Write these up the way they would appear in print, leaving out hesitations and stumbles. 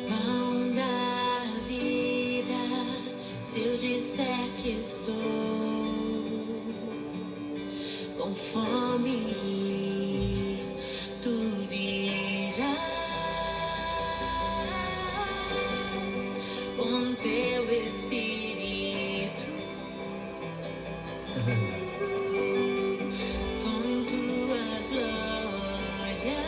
Pão da vida, se eu disser que estou com fome, tu virás com teu Espírito, É verdade. com tua glória.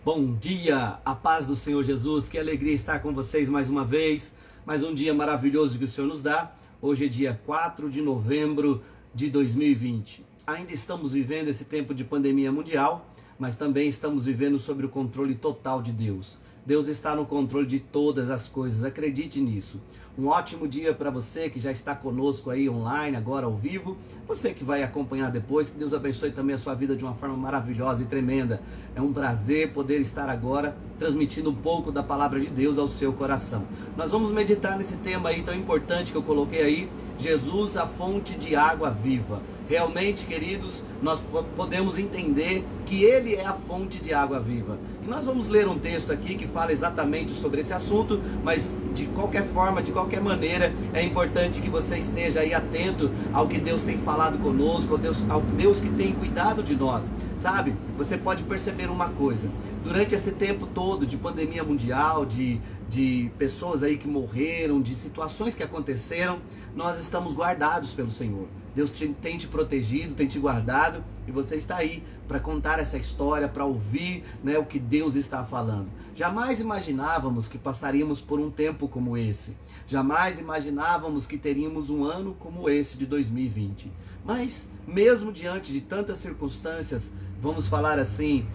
Bom dia, a paz do Senhor Jesus, que alegria estar com vocês mais uma vez, mais um dia maravilhoso que o Senhor nos dá. Hoje é dia 4 de novembro de 2020. Ainda estamos vivendo esse tempo de pandemia mundial, mas também estamos vivendo sob o controle total de Deus. Deus está no controle de todas as coisas, acredite nisso. Um ótimo dia para você que já está conosco aí online, agora ao vivo. Você que vai acompanhar depois, que Deus abençoe também a sua vida de uma forma maravilhosa e tremenda. É um prazer poder estar agora transmitindo um pouco da palavra de Deus ao seu coração. Nós vamos meditar nesse tema aí tão importante que eu coloquei aí, Jesus, a fonte de água viva. Realmente, queridos, nós podemos entender que Ele é a fonte de água viva. E nós vamos ler um texto aqui que fala exatamente sobre esse assunto, mas de qualquer forma, de qualquer maneira, é importante que você esteja aí atento ao que Deus tem falado conosco, ao Deus que tem cuidado de nós. Sabe, você pode perceber uma coisa, durante esse tempo todo de pandemia mundial, de pessoas aí que morreram, de situações que aconteceram, nós estamos guardados pelo Senhor. Deus tem te protegido, tem te guardado, e você está aí para contar essa história, para ouvir, né, o que Deus está falando. Jamais imaginávamos que passaríamos por um tempo como esse. Jamais imaginávamos que teríamos um ano como esse de 2020. Mas, mesmo diante de tantas circunstâncias, vamos falar assim,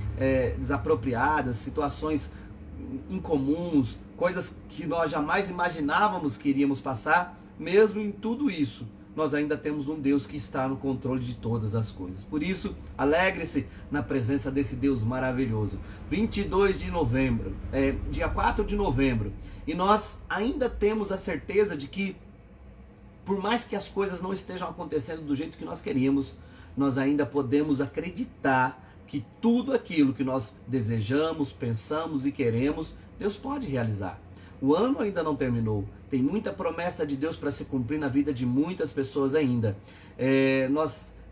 desapropriadas, situações incomuns, coisas que nós jamais imaginávamos que iríamos passar, mesmo em tudo isso, nós ainda temos um Deus que está no controle de todas as coisas. Por isso, alegre-se na presença desse Deus maravilhoso. 22 de novembro, dia 4 de novembro, e nós ainda temos a certeza de que, por mais que as coisas não estejam acontecendo do jeito que nós queríamos, nós ainda podemos acreditar que tudo aquilo que nós desejamos, pensamos e queremos, Deus pode realizar. O ano ainda não terminou, tem muita promessa de Deus para se cumprir na vida de muitas pessoas ainda.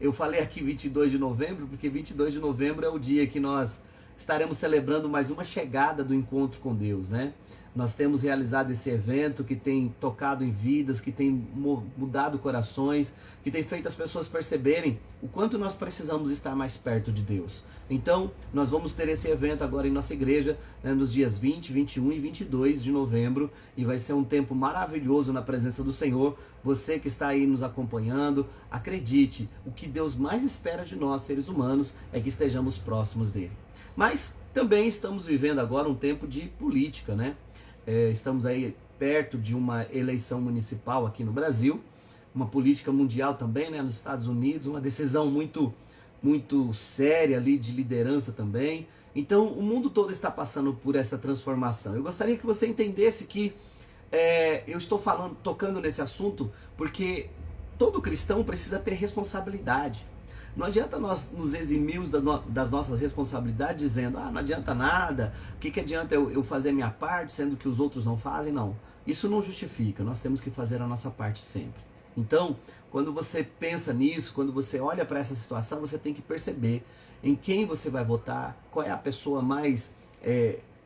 Eu falei aqui 22 de novembro, porque 22 de novembro é o dia que nós estaremos celebrando mais uma chegada do encontro com Deus, né? Nós temos realizado esse evento que tem tocado em vidas, que tem mudado corações, que tem feito as pessoas perceberem o quanto nós precisamos estar mais perto de Deus. Então, nós vamos ter esse evento agora em nossa igreja, né, nos dias 20, 21 e 22 de novembro, e vai ser um tempo maravilhoso na presença do Senhor. Você que está aí nos acompanhando, acredite, o que Deus mais espera de nós, seres humanos, é que estejamos próximos dele. Mas também estamos vivendo agora um tempo de política, né? Estamos aí perto de uma eleição municipal aqui no Brasil, uma política mundial também, né, nos Estados Unidos, uma decisão muito séria ali de liderança também. Então o mundo todo está passando por essa transformação. Eu gostaria que você entendesse que eu estou tocando nesse assunto porque todo cristão precisa ter responsabilidade. Não adianta nós nos eximirmos das nossas responsabilidades dizendo, não adianta nada, o que adianta eu fazer a minha parte, sendo que os outros não fazem? Não, isso não justifica, nós temos que fazer a nossa parte sempre. Então, quando você pensa nisso, quando você olha para essa situação, você tem que perceber em quem você vai votar, qual é a pessoa mais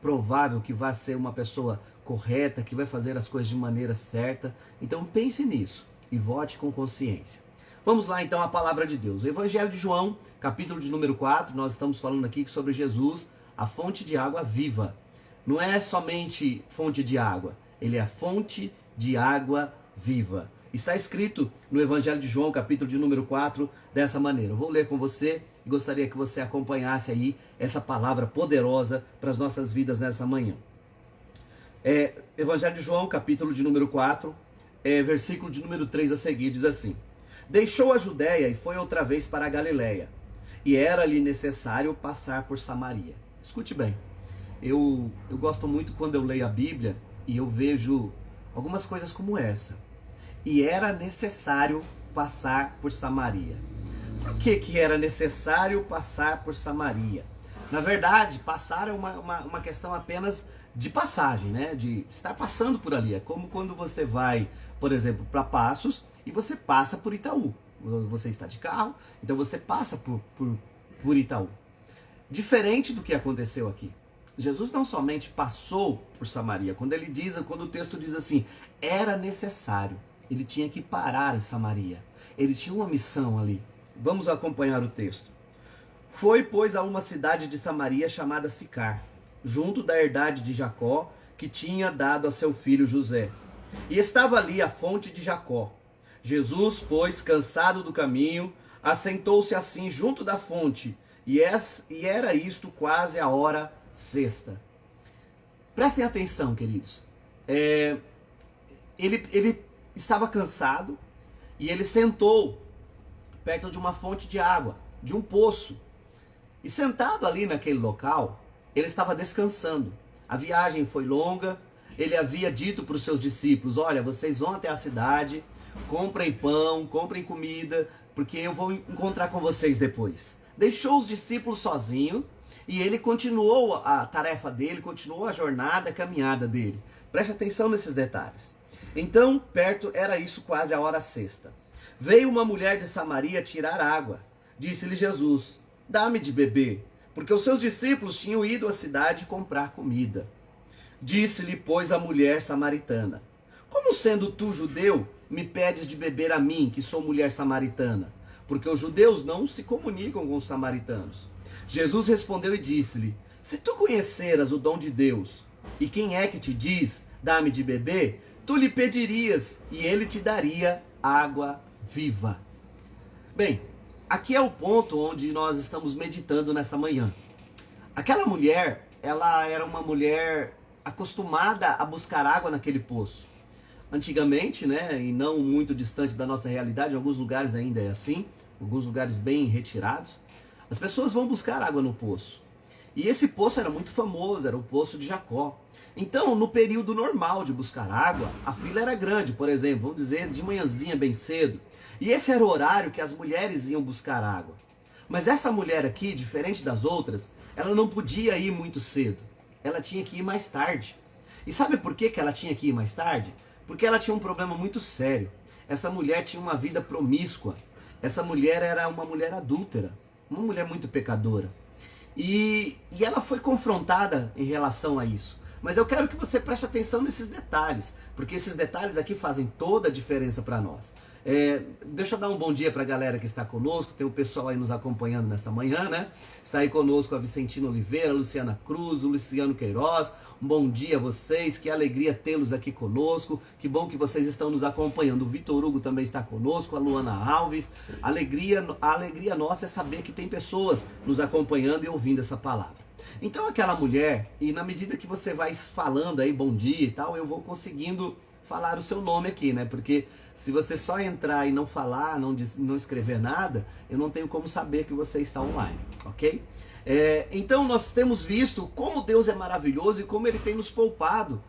provável que vai ser uma pessoa correta, que vai fazer as coisas de maneira certa. Então pense nisso e vote com consciência. Vamos lá então à palavra de Deus. O Evangelho de João, capítulo de número 4, nós estamos falando aqui sobre Jesus, a fonte de água viva. Não é somente fonte de água, ele é a fonte de água viva. Está escrito no Evangelho de João, capítulo de número 4, dessa maneira. Eu vou ler com você e gostaria que você acompanhasse aí essa palavra poderosa para as nossas vidas nessa manhã. Evangelho de João, capítulo de número 4, versículo de número 3 a seguir, diz assim: Deixou a Judéia e foi outra vez para a Galiléia, e era-lhe necessário passar por Samaria. Escute bem, eu gosto muito quando eu leio a Bíblia e eu vejo algumas coisas como essa. E era necessário passar por Samaria. Por que era necessário passar por Samaria? Na verdade, passar é uma questão apenas de passagem, né? De estar passando por ali. É como quando você vai, por exemplo, para Passos e você passa por Itaú. Você está de carro, então você passa por Itaú. Diferente do que aconteceu aqui. Jesus não somente passou por Samaria, quando o texto diz assim, era necessário. ele tinha que parar em Samaria. Ele tinha uma missão ali. Vamos acompanhar o texto. Foi, pois, a uma cidade de Samaria chamada Sicar, junto da herdade de Jacó, que tinha dado a seu filho José. E estava ali a fonte de Jacó. Jesus, pois, cansado do caminho, assentou-se assim junto da fonte, e era isto quase a hora sexta. Prestem atenção, queridos. Ele estava cansado e ele sentou perto de uma fonte de água, de um poço. E sentado ali naquele local, ele estava descansando. A viagem foi longa. Ele havia dito para os seus discípulos: olha, vocês vão até a cidade, comprem pão, comprem comida, porque eu vou encontrar com vocês depois. Deixou os discípulos sozinhos e ele continuou a tarefa dele, continuou a jornada, a caminhada dele. Preste atenção nesses detalhes. Então, perto era isso quase a hora sexta. Veio uma mulher de Samaria tirar água. Disse-lhe Jesus: dá-me de beber, porque os seus discípulos tinham ido à cidade comprar comida. Disse-lhe, pois, a mulher samaritana: como sendo tu judeu, me pedes de beber a mim, que sou mulher samaritana? Porque os judeus não se comunicam com os samaritanos. Jesus respondeu e disse-lhe: se tu conheceras o dom de Deus, e quem é que te diz, dá-me de beber, tu lhe pedirias, e ele te daria água viva. Bem, aqui é o ponto onde nós estamos meditando nesta manhã. Aquela mulher, ela era uma mulher acostumada a buscar água naquele poço. Antigamente, né, e não muito distante da nossa realidade, em alguns lugares ainda é assim, alguns lugares bem retirados, as pessoas vão buscar água no poço. E esse poço era muito famoso, era o poço de Jacó. Então, no período normal de buscar água, a fila era grande, por exemplo, vamos dizer, de manhãzinha bem cedo. E esse era o horário que as mulheres iam buscar água. Mas essa mulher aqui, diferente das outras, ela não podia ir muito cedo. Ela tinha que ir mais tarde. E sabe por que ela tinha que ir mais tarde? Porque ela tinha um problema muito sério. Essa mulher tinha uma vida promíscua. Essa mulher era uma mulher adúltera, uma mulher muito pecadora. E ela foi confrontada em relação a isso. Mas eu quero que você preste atenção nesses detalhes, porque esses detalhes aqui fazem toda a diferença para nós. Deixa eu dar um bom dia para a galera que está conosco. Tem o pessoal aí nos acompanhando nesta manhã, né? Está aí conosco a Vicentina Oliveira, a Luciana Cruz, o Luciano Queiroz. Um bom dia a vocês, que alegria tê-los aqui conosco. Que bom que vocês estão nos acompanhando. O Vitor Hugo também está conosco, a Luana Alves. A alegria nossa é saber que tem pessoas nos acompanhando e ouvindo essa palavra. Então aquela mulher, e na medida que você vai falando aí bom dia e tal, eu vou conseguindo falar o seu nome aqui, né? Porque se você só entrar e não falar, não escrever nada, eu não tenho como saber que você está online, ok? Então nós temos visto como Deus é maravilhoso e como Ele tem nos poupado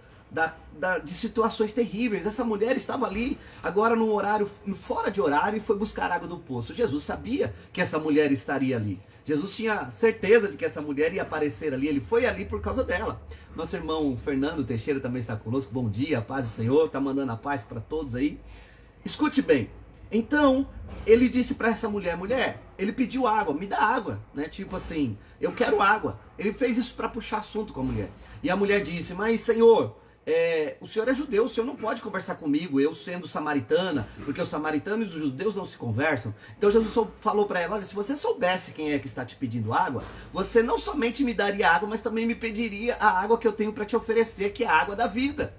de situações terríveis. Essa mulher estava ali agora num horário, fora de horário, e foi buscar água do poço. Jesus sabia que essa mulher estaria ali. Jesus tinha certeza de que essa mulher ia aparecer ali. Ele foi ali por causa dela. Nosso irmão Fernando Teixeira também está conosco. Bom dia, a paz do Senhor. Está mandando a paz para todos aí. Escute bem. Então, ele disse para essa mulher: mulher, ele pediu água, me dá água, né? Tipo assim, eu quero água. Ele fez isso para puxar assunto com a mulher. E a mulher disse: mas Senhor, o senhor é judeu, o senhor não pode conversar comigo, eu sendo samaritana, porque os samaritanos e os judeus não se conversam. Então Jesus falou para ela: olha, se você soubesse quem é que está te pedindo água, você não somente me daria água, mas também me pediria a água que eu tenho para te oferecer, que é a água da vida.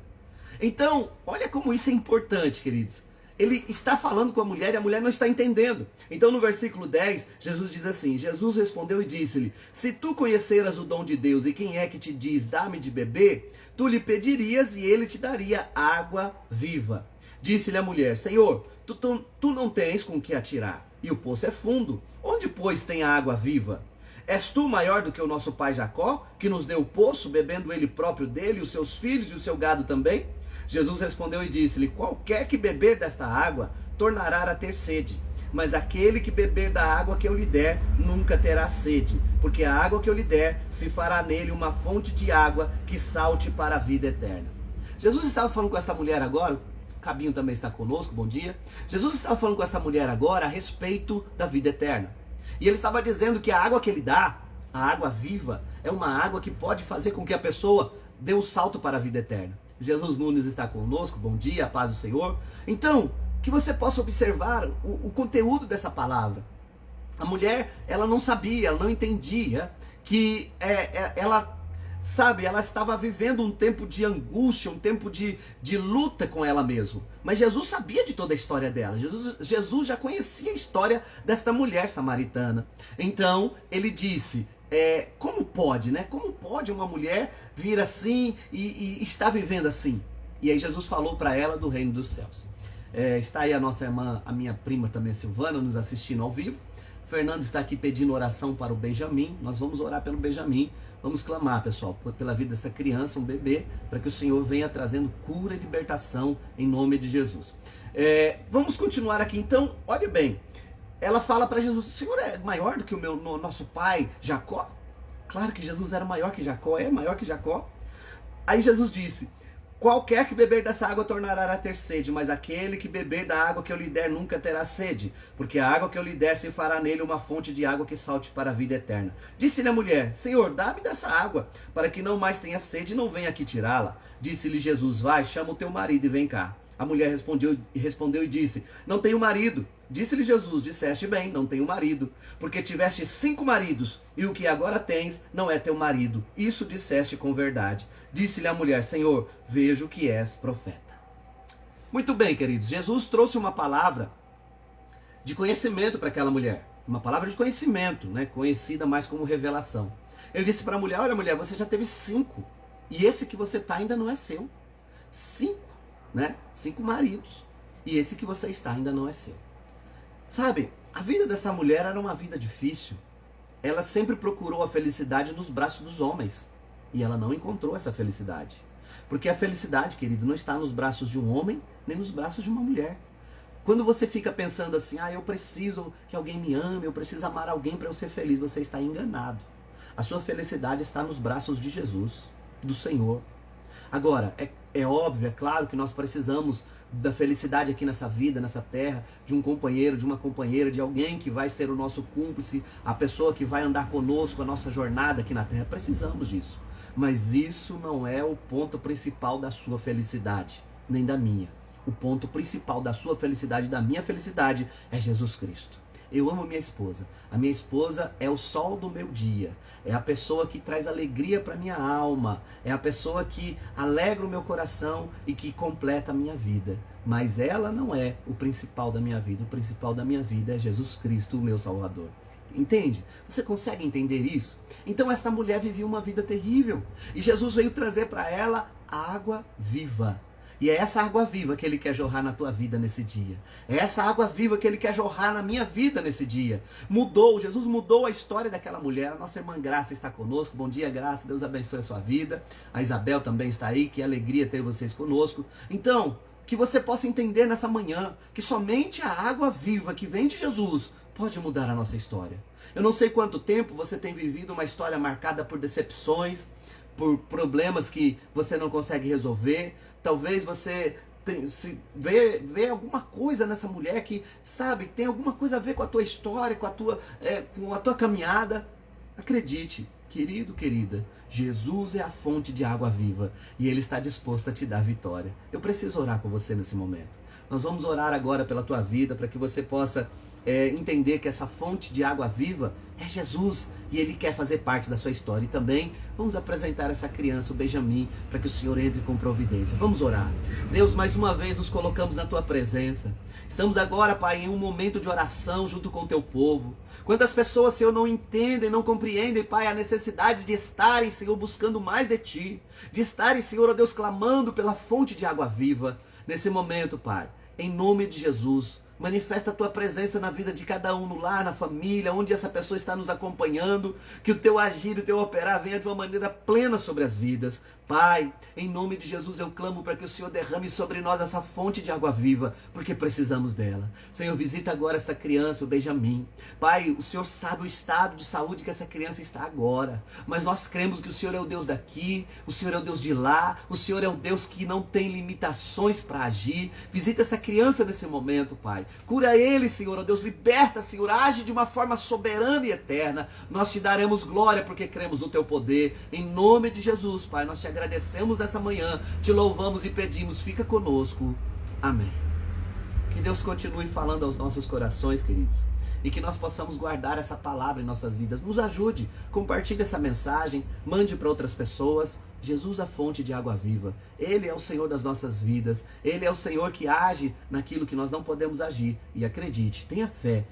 Então, olha como isso é importante, queridos. Ele está falando com a mulher e a mulher não está entendendo. Então no versículo 10, Jesus diz assim: Jesus respondeu e disse-lhe: se tu conheceras o dom de Deus e quem é que te diz, dá-me de beber, tu lhe pedirias e ele te daria água viva. Disse-lhe a mulher: Senhor, tu não tens com que atirar, e o poço é fundo. Onde, pois, tem a água viva? És tu maior do que o nosso pai Jacó, que nos deu o poço, bebendo ele próprio dele, os seus filhos e o seu gado também? Jesus respondeu e disse-lhe: qualquer que beber desta água, tornará a ter sede. Mas aquele que beber da água que eu lhe der, nunca terá sede. Porque a água que eu lhe der, se fará nele uma fonte de água que salte para a vida eterna. Jesus estava falando com esta mulher agora, o Cabinho também está conosco, bom dia. Jesus estava falando com esta mulher agora a respeito da vida eterna. E ele estava dizendo que a água que ele dá, a água viva, é uma água que pode fazer com que a pessoa dê um salto para a vida eterna. Jesus Nunes está conosco, bom dia, a paz do Senhor. Então, que você possa observar o conteúdo dessa palavra. A mulher, ela não sabia, ela não entendia que ela estava vivendo um tempo de angústia, um tempo de luta com ela mesma. Mas Jesus sabia de toda a história dela. Jesus já conhecia a história desta mulher samaritana. Então, ele disse, como pode, né? Como pode uma mulher vir assim e estar vivendo assim? E aí Jesus falou para ela do reino dos céus. Está aí a nossa irmã, a minha prima também, Silvana, nos assistindo ao vivo. Fernando está aqui pedindo oração para o Benjamin. Nós vamos orar pelo Benjamin. Vamos clamar, pessoal, pela vida dessa criança, um bebê, para que o Senhor venha trazendo cura e libertação em nome de Jesus. Vamos continuar aqui então. Olha bem, ela fala para Jesus, o Senhor é maior do que o nosso pai Jacó? Claro que Jesus era maior que Jacó, é maior que Jacó. Aí Jesus disse, qualquer que beber dessa água tornará a ter sede, mas aquele que beber da água que eu lhe der nunca terá sede, porque a água que eu lhe der se fará nele uma fonte de água que salte para a vida eterna. Disse-lhe a mulher, Senhor, dá-me dessa água, para que não mais tenha sede e não venha aqui tirá-la. Disse-lhe Jesus, vai, chama o teu marido e vem cá. A mulher respondeu e disse, não tenho marido. Disse-lhe Jesus, disseste bem, não tenho marido, porque tiveste 5 maridos, e o que agora tens não é teu marido. Isso disseste com verdade. Disse-lhe a mulher, Senhor, vejo que és profeta. Muito bem, queridos, Jesus trouxe uma palavra de conhecimento para aquela mulher. Uma palavra de conhecimento, né? Conhecida mais como revelação. Ele disse para a mulher, olha mulher, você já teve 5, e esse que você está ainda não é seu. 5, né? 5 maridos, e esse que você está ainda não é seu. Sabe, a vida dessa mulher era uma vida difícil. Ela sempre procurou a felicidade nos braços dos homens. E ela não encontrou essa felicidade. Porque a felicidade, querido, não está nos braços de um homem, nem nos braços de uma mulher. Quando você fica pensando assim, eu preciso que alguém me ame, eu preciso amar alguém para eu ser feliz, você está enganado. A sua felicidade está nos braços de Jesus, do Senhor. Agora, é óbvio, é claro que nós precisamos da felicidade aqui nessa vida, nessa terra, de um companheiro, de uma companheira, de alguém que vai ser o nosso cúmplice, a pessoa que vai andar conosco a nossa jornada aqui na terra. Precisamos disso. Mas isso não é o ponto principal da sua felicidade, nem da minha. O ponto principal da sua felicidade, da minha felicidade, é Jesus Cristo. Eu amo minha esposa. A minha esposa é o sol do meu dia. É a pessoa que traz alegria para minha alma. É a pessoa que alegra o meu coração e que completa a minha vida. Mas ela não é o principal da minha vida. O principal da minha vida é Jesus Cristo, o meu Salvador. Entende? Você consegue entender isso? Então esta mulher vivia uma vida terrível. E Jesus veio trazer para ela água viva. E é essa água viva que Ele quer jorrar na tua vida nesse dia. É essa água viva que Ele quer jorrar na minha vida nesse dia. Jesus mudou a história daquela mulher. A nossa irmã Graça está conosco. Bom dia, Graça. Deus abençoe a sua vida. A Isabel também está aí. Que alegria ter vocês conosco. Então, que você possa entender nessa manhã que somente a água viva que vem de Jesus pode mudar a nossa história. Eu não sei quanto tempo você tem vivido uma história marcada por decepções, por problemas que você não consegue resolver. Talvez você vê alguma coisa nessa mulher que, sabe, tem alguma coisa a ver com a tua história, com a tua caminhada. Acredite, querido, querida, Jesus é a fonte de água viva e Ele está disposto a te dar vitória. Eu preciso orar com você nesse momento. Nós vamos orar agora pela tua vida, para que você possa entender que essa fonte de água viva é Jesus e Ele quer fazer parte da sua história. E também vamos apresentar essa criança, o Benjamin, para que o Senhor entre com providência. Vamos orar. Deus, mais uma vez nos colocamos na tua presença. Estamos agora, Pai, em um momento de oração junto com o teu povo. Quantas pessoas, Senhor, não entendem, não compreendem, Pai, a necessidade de estarem, Senhor, buscando mais de Ti, de estarem, Senhor, ó Deus, clamando pela fonte de água viva. Nesse momento, Pai, em nome de Jesus, manifesta a tua presença na vida de cada um, no lar, na família, onde essa pessoa está nos acompanhando. Que o teu agir, o teu operar venha de uma maneira plena sobre as vidas. Pai, em nome de Jesus eu clamo para que o Senhor derrame sobre nós essa fonte de água viva, porque precisamos dela. Senhor, visita agora esta criança, o Benjamin. Pai, o Senhor sabe o estado de saúde que essa criança está agora, mas nós cremos que o Senhor é o Deus daqui, o Senhor é o Deus de lá, o Senhor é o Deus que não tem limitações para agir. Visita esta criança nesse momento, Pai. Pai. Cura ele, Senhor, ó Deus, liberta, Senhor, age de uma forma soberana e eterna. Nós te daremos glória porque cremos no teu poder. Em nome de Jesus, Pai, nós te agradecemos nessa manhã, te louvamos e pedimos, fica conosco. Amém. Que Deus continue falando aos nossos corações, queridos, e que nós possamos guardar essa palavra em nossas vidas. Nos ajude, compartilhe essa mensagem, mande para outras pessoas. Jesus, a fonte de água viva, Ele é o Senhor das nossas vidas, Ele é o Senhor que age naquilo que nós não podemos agir. E acredite, tenha fé,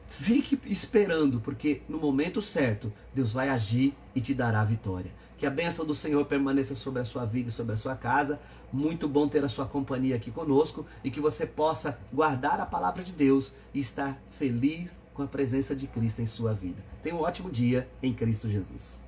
fique esperando, porque no momento certo, Deus vai agir e te dará a vitória. Que a bênção do Senhor permaneça sobre a sua vida e sobre a sua casa. Muito bom ter a sua companhia aqui conosco e que você possa guardar a palavra de Deus e estar feliz com a presença de Cristo em sua vida. Tenha um ótimo dia em Cristo Jesus.